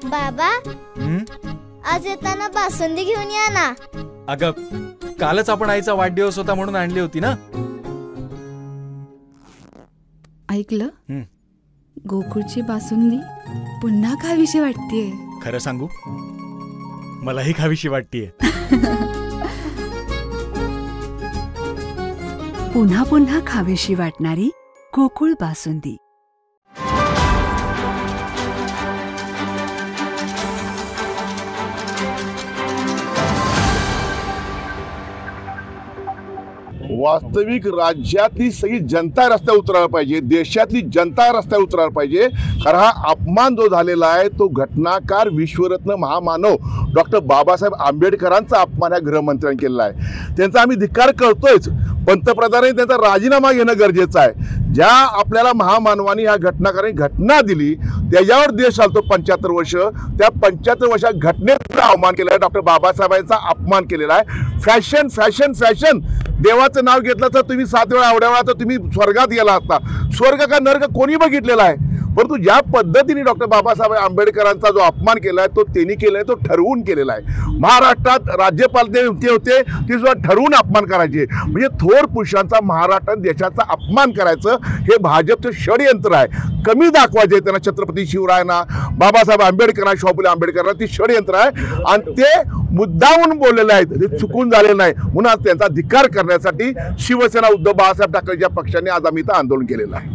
बाबा आज येताना बासुंदी घेऊन या ना. अगं कालच आपण आईचा वाढदिवस होता म्हणून आणली होती ना. ऐकलं, गोकुळची बासुंदी पुन्हा खावीशी वाटतेय. खरं सांगू, मलाही खावीशी वाटतेय. पुन्हा पुन्हा खावीशी वाटणारी गोकुळ बासुंदी. वास्तविक राज्यातली सगळी जनता रस्त्यावर उतरायला पाहिजे, देशातली जनता रस्त्यावर उतरायला पाहिजे. कारण हा अपमान जो झालेला आहे तो घटनाकार विश्वरत्न महामानव डॉक्टर बाबासाहेब आंबेडकरांचा अपमान या गृहमंत्र्यांनी केलेला आहे. त्यांचा आम्ही धिक्कार करतोयच. पंतप्रधानांनी त्यांचा राजीनामा घेणं गरजेचं आहे. ज्या आपल्याला महामानवानी ह्या घटनाकारांनी घटना दिली त्याच्यावर देश चालतो 75 वर्ष. त्या 75 वर्षात घटनेचा अवमान केला आहे, डॉक्टर बाबासाहेबांचा अपमान केलेला आहे. फॅशन फॅशन फॅशन देवाचं नाव घेतलं तर तुम्ही 7 वेळा एवढ्या वेळा तर तुम्ही स्वर्गात गेला असता. स्वर्ग का नर्क कोणी बघितलेला आहे? परंतु ज्या पद्धतीने डॉक्टर बाबासाहेब आंबेडकरांचा जो अपमान केला आहे तो त्यांनी केला आहे, तो ठरवून केलेला आहे. महाराष्ट्रात राज्यपाल ते होते ते सुद्धा ठरवून अपमान करायचे. म्हणजे थोर पुरुषांचा महाराष्ट्रात देशाचा अपमान करायचं हे भाजपचं षडयंत्र आहे. कमी दाखवायचे त्यांना, छत्रपती शिवरायांना, बाबासाहेब आंबेडकरांना, शाहू आंबेडकरांना ती षडयंत्र आहे आणि ते मुद्दामून बोललेले आहेत, ते चुकून झालेलं नाही. म्हणून आज त्यांचा धिक्कार करण्यासाठी शिवसेना उद्धव बाळासाहेब ठाकरे या पक्षाने आज आम्ही इथं आंदोलन केलेलं आहे.